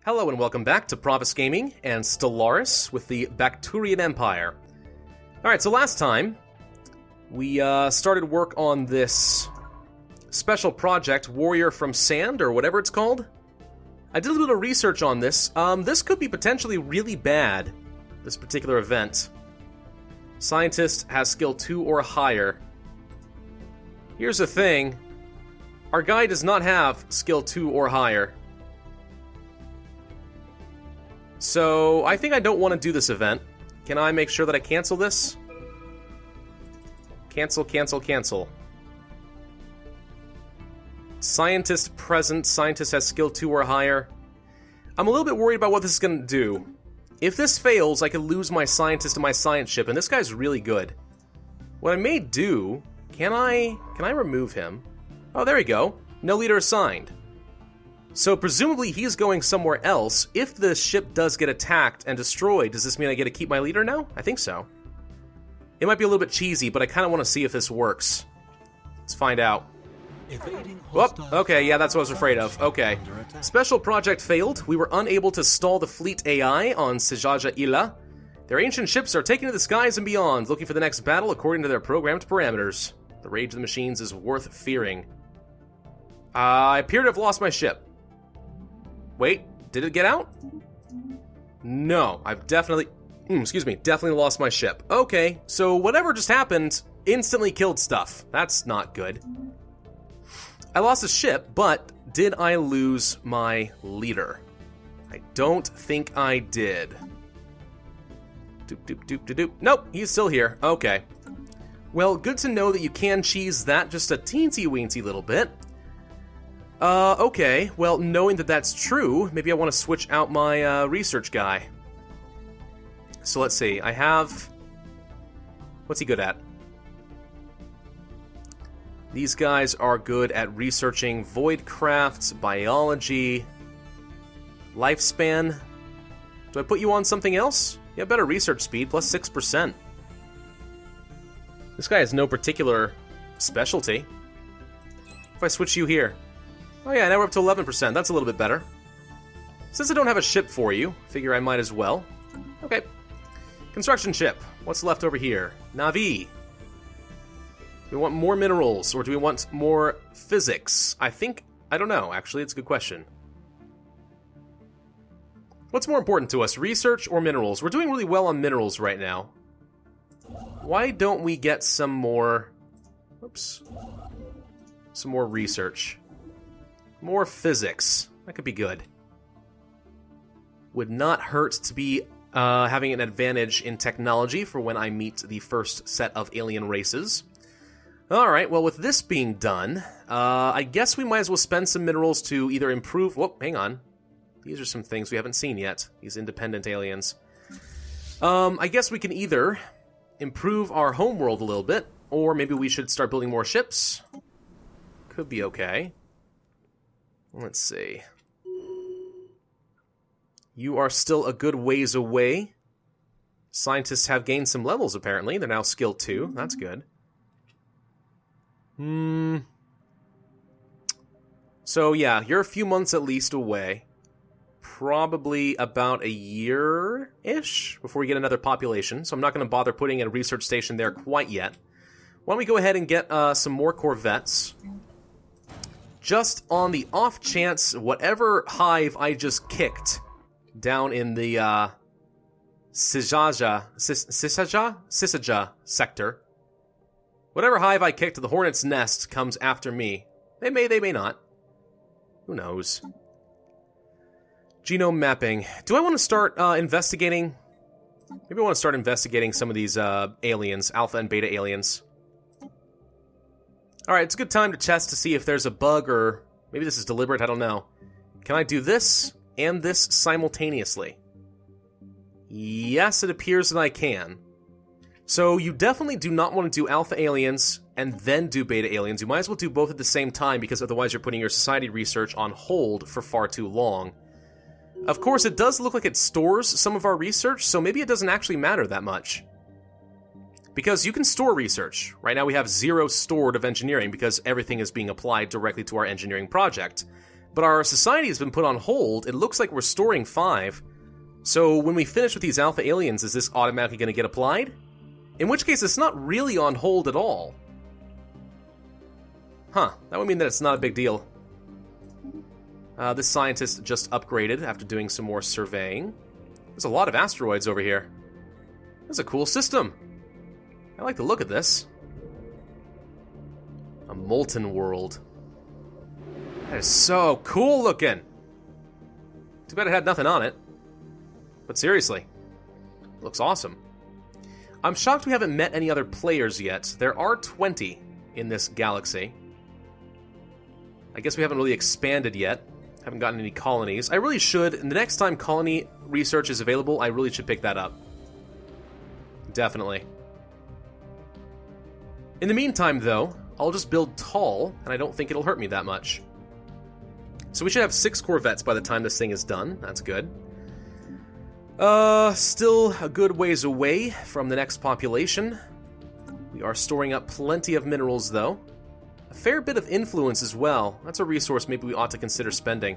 Hello and welcome back to Pravus Gaming and Stellaris with the Bakturian Empire. Alright, so last time we started work on this special project, Warrior from Sand, or whatever it's called. I did a little research on this. This could be potentially really bad, this particular event. Scientist has skill 2 or higher. Here's the thing. Our guy does not have skill 2 or higher. So, I think I don't want to do this event. Can I make sure that I cancel this? Cancel, cancel, cancel. Scientist present. Scientist has skill 2 or higher. I'm a little bit worried about what this is going to do. If this fails, I could lose my scientist and my science ship, and this guy's really good. What I may do... Can I remove him? Oh, there we go. No leader assigned. So presumably he's going somewhere else. If the ship does get attacked and destroyed, does this mean I get to keep my leader now? I think so. It might be a little bit cheesy, but I kind of want to see if this works. Let's find out. Whoop, okay, yeah, that's what I was afraid of. Okay. Special project failed. We were unable to stall the fleet AI on Sejaja Ila. Their ancient ships are taken to the skies and beyond, looking for the next battle according to their programmed parameters. The rage of the machines is worth fearing. I appear to have lost my ship. Wait, did it get out? No, I've definitely lost my ship. Okay, so whatever just happened instantly killed stuff. That's not good. I lost a ship, but did I lose my leader? I don't think I did. Doop, doop, doop, doop, doop. Nope, he's still here. Okay. Well, good to know that you can cheese that just a teensy-weensy little bit. Okay, well, knowing that that's true, maybe I want to switch out my, research guy. So let's see, I have... What's he good at? These guys are good at researching voidcrafts, biology, lifespan. Do I put you on something else? You have better research speed, plus 6%. This guy has no particular specialty. If I switch you here... Oh yeah, now we're up to 11%. That's a little bit better. Since I don't have a ship for you, figure I might as well. Okay. Construction ship. What's left over here? Navi. Do we want more minerals, or do we want more physics? I don't know, actually. It's a good question. What's more important to us, research or minerals? We're doing really well on minerals right now. Why don't we get some more... Oops. Some more research. More physics. That could be good. Would not hurt to be having an advantage in technology for when I meet the first set of alien races. Alright, well with this being done, I guess we might as well spend some minerals to either improve... Whoop, hang on. These are some things we haven't seen yet. These independent aliens. I guess we can either improve our homeworld a little bit, or maybe we should start building more ships. Could be okay. Let's see. You are still a good ways away. Scientists have gained some levels, apparently. They're now skill 2. That's good. So, yeah, you're a few months at least away. Probably about a year-ish before we get another population, so I'm not going to bother putting a research station there quite yet. Why don't we go ahead and get some more Corvettes? Just on the off chance, whatever hive I just kicked down in the Sisaja sector, whatever hive I kicked, the hornet's nest comes after me. They may not. Who knows? Genome mapping. Do I want to start investigating? Maybe I want to start investigating some of these aliens, alpha and beta aliens. Alright, it's a good time to test to see if there's a bug, or maybe this is deliberate, I don't know. Can I do this and this simultaneously? Yes, it appears that I can. So you definitely do not want to do alpha aliens and then do beta aliens. You might as well do both at the same time, because otherwise you're putting your society research on hold for far too long. Of course, it does look like it stores some of our research, so maybe it doesn't actually matter that much. Because you can store research. Right now we have 0 stored of engineering because everything is being applied directly to our engineering project. But our society has been put on hold. It looks like we're storing 5. So when we finish with these alpha aliens, is this automatically going to get applied? In which case, it's not really on hold at all. Huh, that would mean that it's not a big deal. This scientist just upgraded after doing some more surveying. There's a lot of asteroids over here. This is a cool system. I like the look of this. A molten world. That is so cool looking. Too bad it had nothing on it. But seriously, it looks awesome. I'm shocked we haven't met any other players yet. There are 20 in this galaxy. I guess we haven't really expanded yet. Haven't gotten any colonies. I really should. And the next time colony research is available, I really should pick that up. Definitely. In the meantime, though, I'll just build tall, and I don't think it'll hurt me that much. So we should have 6 corvettes by the time this thing is done. That's good. Still a good ways away from the next population. We are storing up plenty of minerals, though. A fair bit of influence as well. That's a resource maybe we ought to consider spending.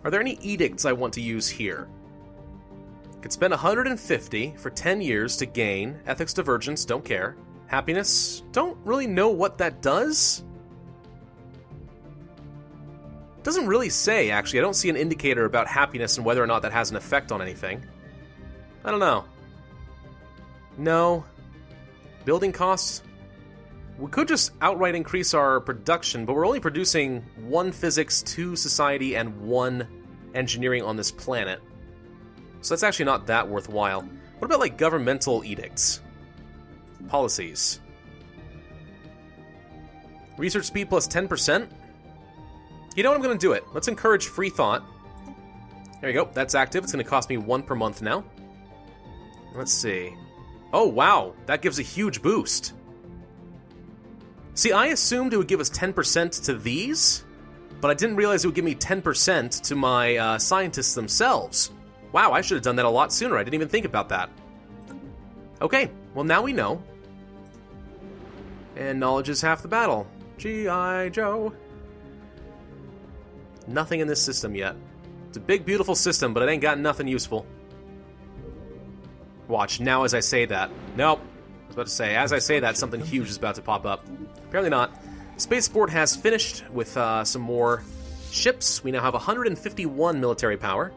Are there any edicts I want to use here? Could spend 150 for 10 years to gain. Ethics divergence, don't care. Happiness, don't really know what that does. Doesn't really say, actually. I don't see an indicator about happiness and whether or not that has an effect on anything. I don't know. No. Building costs? We could just outright increase our production, but we're only producing 1 physics, 2 society, and 1 engineering on this planet. So that's actually not that worthwhile. What about, like, governmental edicts? Policies. Research speed plus 10%? You know what, I'm going to do it. Let's encourage free thought. There you go, that's active. It's going to cost me 1 per month now. Let's see. Oh, wow, that gives a huge boost. See, I assumed it would give us 10% to these, but I didn't realize it would give me 10% to my scientists themselves. Wow, I should have done that a lot sooner. I didn't even think about that. Okay, well now we know. And knowledge is half the battle. G.I. Joe. Nothing in this system yet. It's a big, beautiful system, but it ain't got nothing useful. Watch, now as I say that. Nope. I was about to say, as I say that, something huge is about to pop up. Apparently not. Spaceport has finished with some more ships. We now have 151 military power.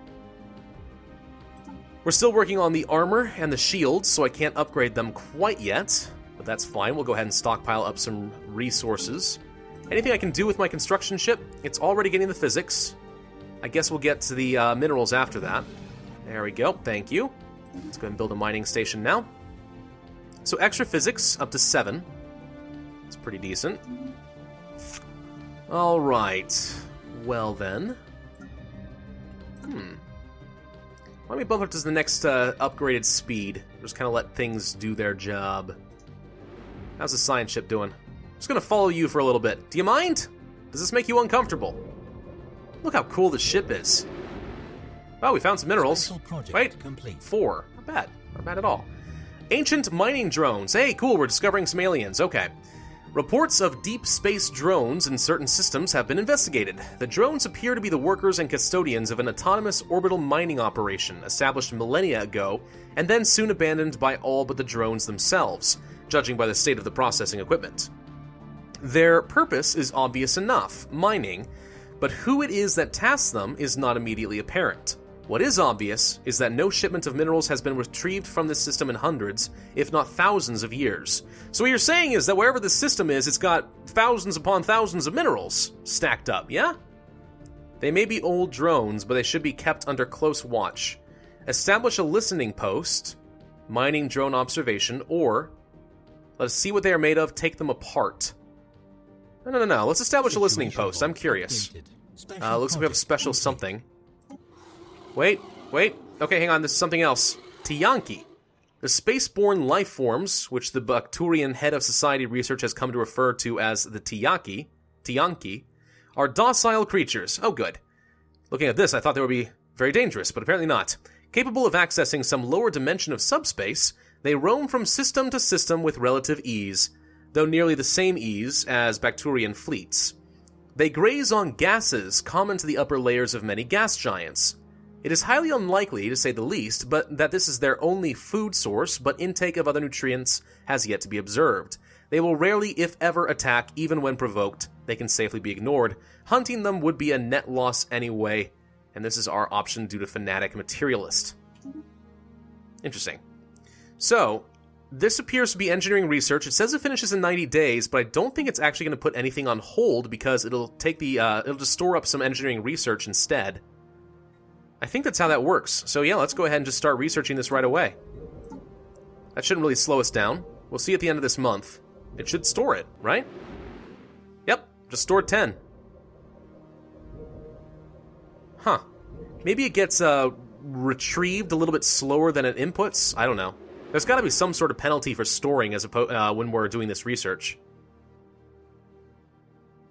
We're still working on the armor and the shields, so I can't upgrade them quite yet. But that's fine. We'll go ahead and stockpile up some resources. Anything I can do with my construction ship? It's already getting the physics. I guess we'll get to the minerals after that. There we go. Thank you. Let's go ahead and build a mining station now. So extra physics up to 7. It's pretty decent. All right. Well then. Let me bump up to the next upgraded speed. Just kind of let things do their job. How's the science ship doing? I'm just going to follow you for a little bit. Do you mind? Does this make you uncomfortable? Look how cool this ship is. Oh, we found some minerals. Wait, complete. 4. Not bad. Not bad at all. Ancient mining drones. Hey, cool, we're discovering some aliens. Okay. Reports of deep space drones in certain systems have been investigated. The drones appear to be the workers and custodians of an autonomous orbital mining operation established millennia ago and then soon abandoned by all but the drones themselves, judging by the state of the processing equipment. Their purpose is obvious enough, mining, but who it is that tasks them is not immediately apparent. What is obvious is that no shipment of minerals has been retrieved from this system in hundreds, if not thousands of years. So what you're saying is that wherever this system is, it's got thousands upon thousands of minerals stacked up, yeah? They may be old drones, but they should be kept under close watch. Establish a listening post, mining drone observation, or let us see what they are made of, take them apart. No. Let's establish a listening post. I'm curious. Looks like we have a special something. Wait. Okay, hang on, this is something else. Tiyanki. The spaceborne life forms, which the Bakturian head of society research has come to refer to as the Tiyanki, are docile creatures. Oh, good. Looking at this, I thought they would be very dangerous, but apparently not. Capable of accessing some lower dimension of subspace, they roam from system to system with relative ease, though nearly the same ease as Bakturian fleets. They graze on gases common to the upper layers of many gas giants. It is highly unlikely, to say the least, that this is their only food source, but intake of other nutrients has yet to be observed. They will rarely, if ever, attack, even when provoked. They can safely be ignored. Hunting them would be a net loss anyway, and this is our option due to fanatic materialist. Interesting. So, this appears to be engineering research. It says it finishes in 90 days, but I don't think it's actually going to put anything on hold because it'll take it'll just store up some engineering research instead. I think that's how that works. So yeah, let's go ahead and just start researching this right away. That shouldn't really slow us down. We'll see at the end of this month. It should store it, right? Yep, just stored 10. Huh. Maybe it gets retrieved a little bit slower than it inputs? I don't know. There's got to be some sort of penalty for storing as when we're doing this research.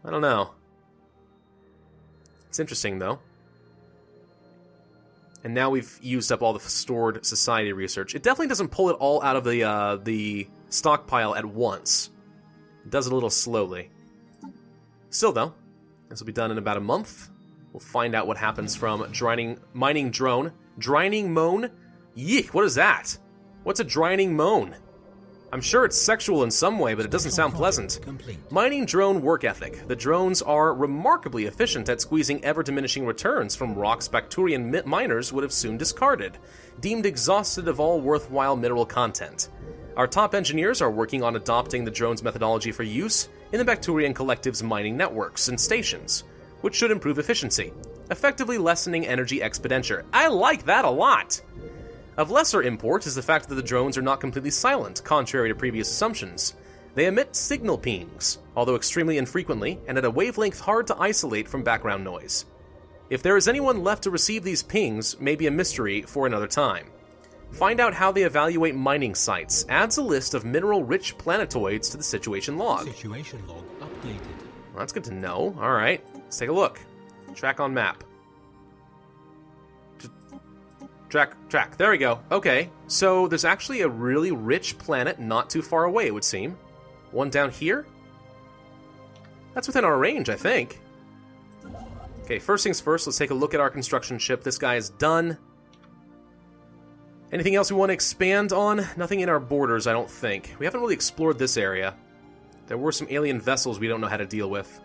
I don't know. It's interesting, though. And now we've used up all the stored society research. It definitely doesn't pull it all out of the stockpile at once. It does it a little slowly. Still, though, this will be done in about a month. We'll find out what happens from mining drone. Drining moan? Yeek, what is that? What's a drining moan? I'm sure it's sexual in some way, but it doesn't sound pleasant. Mining drone work ethic. The drones are remarkably efficient at squeezing ever-diminishing returns from rocks Bakturian miners would have soon discarded, deemed exhausted of all worthwhile mineral content. Our top engineers are working on adopting the drone's methodology for use in the Bakturian collective's mining networks and stations, which should improve efficiency, effectively lessening energy expenditure. I like that a lot! Of lesser import is the fact that the drones are not completely silent, contrary to previous assumptions. They emit signal pings, although extremely infrequently, and at a wavelength hard to isolate from background noise. If there is anyone left to receive these pings, may be a mystery for another time. Find out how they evaluate mining sites. Adds a list of mineral-rich planetoids to the situation log. Situation log updated. Well, that's good to know. Alright, let's take a look. Track on map. Track. There we go. Okay, so there's actually a really rich planet not too far away, it would seem. One down here? That's within our range, I think. Okay, first things first, let's take a look at our construction ship. This guy is done. Anything else we want to expand on? Nothing in our borders, I don't think. We haven't really explored this area. There were some alien vessels we don't know how to deal with.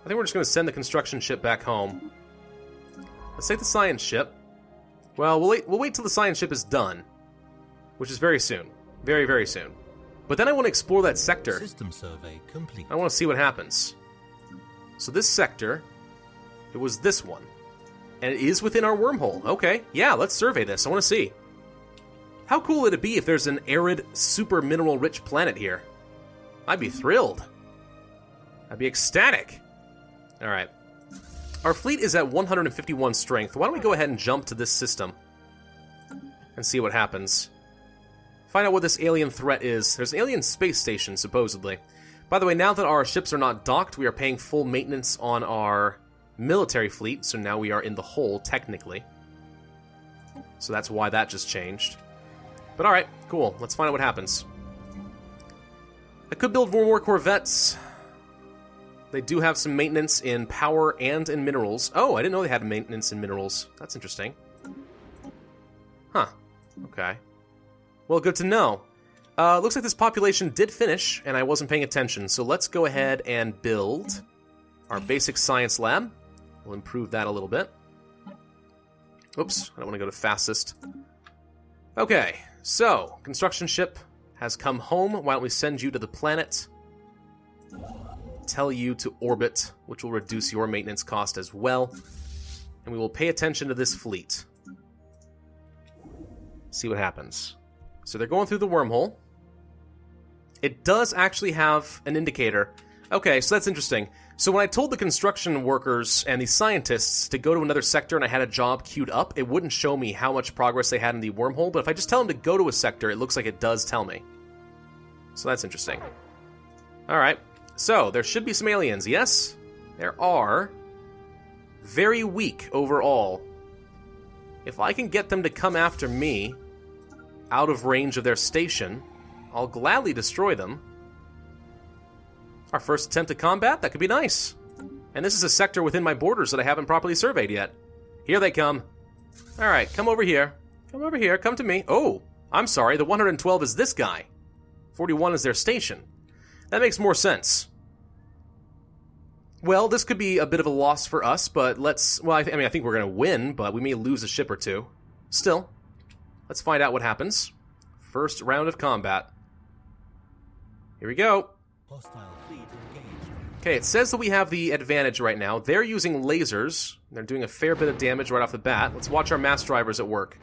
I think we're just going to send the construction ship back home. Let's take the science ship. Well, we'll wait till the science ship is done, which is very soon. Very, very soon. But then I want to explore that sector. System survey complete. I want to see what happens. So this sector, it was this one. And it is within our wormhole. Okay, yeah, let's survey this. I want to see. How cool would it be if there's an arid, super mineral-rich planet here? I'd be thrilled. I'd be ecstatic. All right. Our fleet is at 151 strength. Why don't we go ahead and jump to this system and see what happens. Find out what this alien threat is. There's an alien space station, supposedly. By the way, now that our ships are not docked, we are paying full maintenance on our military fleet, so now we are in the hole, technically. So that's why that just changed. But alright, cool. Let's find out what happens. I could build more corvettes. They do have some maintenance in power and in minerals. Oh, I didn't know they had maintenance in minerals. That's interesting. Huh. Okay. Well, good to know. Looks like this population did finish, and I wasn't paying attention. So let's go ahead and build our basic science lab. We'll improve that a little bit. Oops, I don't want to go to fastest. Okay, so construction ship has come home. Why don't we send you to the planet? Tell you to orbit, which will reduce your maintenance cost as well. And we will pay attention to this fleet. See what happens. So they're going through the wormhole. It does actually have an indicator. Okay, so that's interesting. So when I told the construction workers and the scientists to go to another sector and I had a job queued up, it wouldn't show me how much progress they had in the wormhole, but if I just tell them to go to a sector, it looks like it does tell me. So that's interesting. Alright. So, there should be some aliens, yes? There are. Very weak overall. If I can get them to come after me, out of range of their station, I'll gladly destroy them. Our first attempt at combat? That could be nice. And this is a sector within my borders that I haven't properly surveyed yet. Here they come. Alright, come over here. Come over here, come to me. Oh, I'm sorry, the 112 is this guy. 41 is their station. That makes more sense. Well, this could be a bit of a loss for us, but let's... Well, I think we're going to win, but we may lose a ship or two. Still, let's find out what happens. First round of combat. Here we go. Hostile fleet engaged. Okay, it says that we have the advantage right now. They're using lasers. They're doing a fair bit of damage right off the bat. Let's watch our mass drivers at work.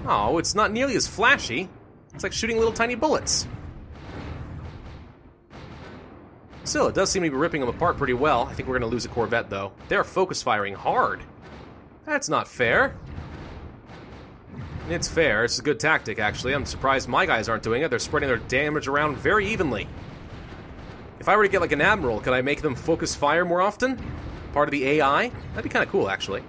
Oh, it's not nearly as flashy. It's like shooting little tiny bullets. Still, it does seem to be ripping them apart pretty well. I think we're going to lose a Corvette, though. They're focus firing hard. That's not fair. It's fair. It's a good tactic, actually. I'm surprised my guys aren't doing it. They're spreading their damage around very evenly. If I were to get like an admiral, could I make them focus fire more often? Part of the AI? That'd be kind of cool, actually.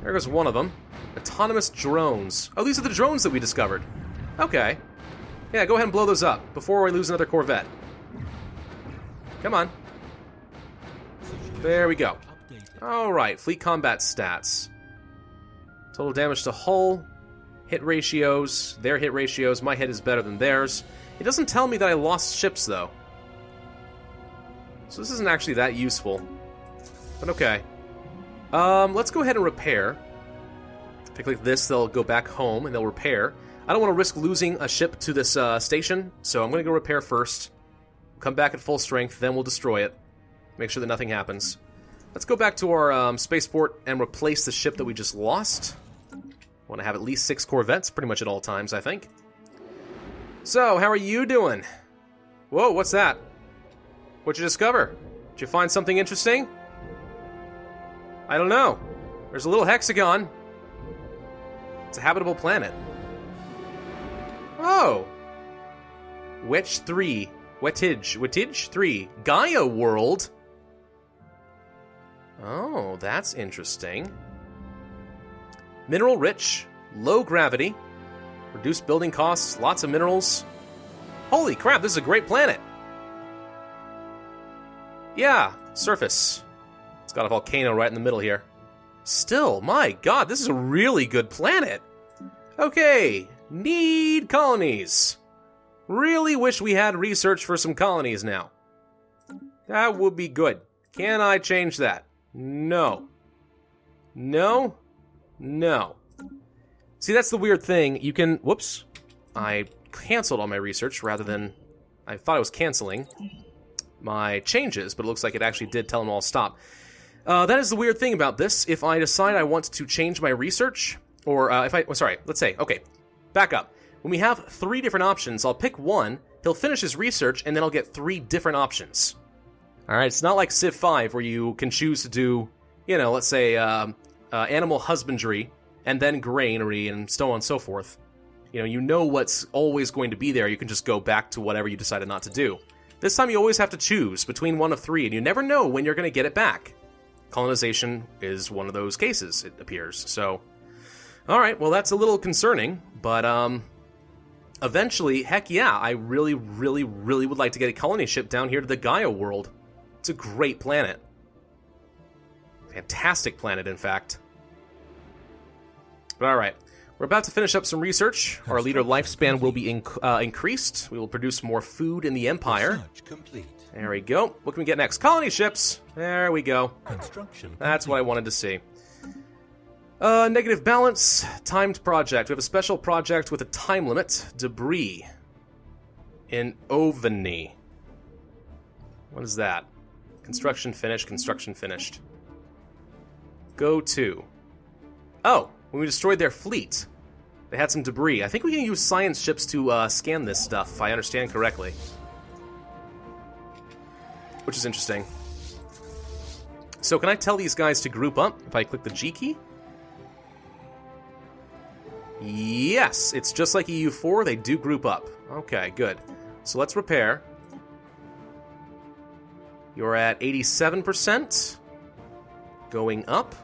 There goes one of them. Autonomous drones. Oh, these are the drones that we discovered. Okay. Yeah, go ahead and blow those up before we lose another Corvette. Come on. There we go. Alright, fleet combat stats. Total damage to hull. Hit ratios. Their hit ratios. My hit is better than theirs. It doesn't tell me that I lost ships, though. So this isn't actually that useful. But okay. Let's go ahead and repair. If I click this, they'll go back home and they'll repair. I don't want to risk losing a ship to this station, so I'm going to go repair first. Come back at full strength, then we'll destroy it. Make sure that nothing happens. Let's go back to our spaceport and replace the ship that we just lost. Want to have at least 6 Corvettes, pretty much at all times, I think. So, how are you doing? Whoa, what's that? What'd you discover? Did you find something interesting? I don't know. There's a little hexagon. It's a habitable planet. Oh. Wetch 3. Wettage 3. Gaia world? Oh, that's interesting. Mineral rich, low gravity, reduced building costs, lots of minerals. Holy crap, this is a great planet. Yeah, surface. It's got a volcano right in the middle here. Still, my god, this is a really good planet. Okay, need colonies. Really wish we had research for some colonies now. That would be good. Can I change that? No. No? No. See, that's the weird thing. You can... Whoops. I canceled all my research rather than... I thought I was canceling my changes, but it looks like it actually did tell them all stop. That is the weird thing about this. If I decide I want to change my research, or if I... sorry, let's say... Okay, back up. When we have 3 different options, I'll pick one, he'll finish his research, and then I'll get 3 different options. Alright, it's not like Civ 5 where you can choose to do, you know, let's say, animal husbandry, and then granary, and so on and so forth. You know what's always going to be there, you can just go back to whatever you decided not to do. This time you always have to choose between one of 3, and you never know when you're going to get it back. Colonization is one of those cases, it appears, so... Alright, well that's a little concerning, but, eventually, heck yeah, I really, really, really would like to get a colony ship down here to the Gaia world. It's a great planet. Fantastic planet, in fact. But alright, we're about to finish up some research. Our leader lifespan will be increased. We will produce more food in the Empire. Complete. There we go. What can we get next? Colony ships! There we go. Construction That's what I wanted to see. Negative balance, timed project. We have a special project with a time limit. Debris. In Oveni. What is that? Construction finished, construction finished. Go to. Oh, when we destroyed their fleet, they had some debris. I think we can use science ships to scan this stuff, if I understand correctly. Which is interesting. So can I tell these guys to group up if I click the G key? Yes, it's just like EU4, they do group up. Okay, good. So let's repair. You're at 87%. Going up.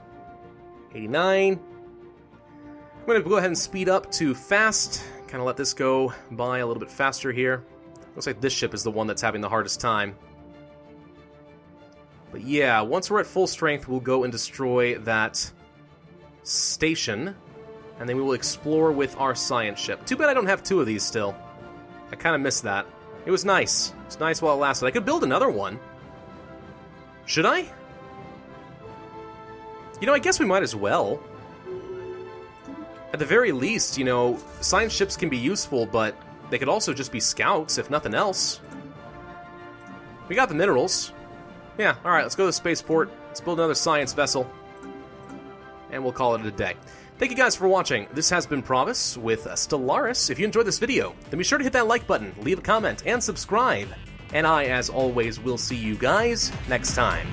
89. I'm going to go ahead and speed up to fast. Kind of let this go by a little bit faster here. Looks like this ship is the one that's having the hardest time. But yeah, once we're at full strength, we'll go and destroy that station, and then we will explore with our science ship. Too bad I don't have 2 of these still. I kind of miss that. It was nice. It was nice while it lasted. I could build another one. Should I? You know, I guess we might as well. At the very least, you know, science ships can be useful, but they could also just be scouts, if nothing else. We got the minerals. Yeah, alright, let's go to the spaceport. Let's build another science vessel. And we'll call it a day. Thank you guys for watching. This has been Pravus with Stellaris. If you enjoyed this video, then be sure to hit that like button, leave a comment, and subscribe. And I, as always, will see you guys next time.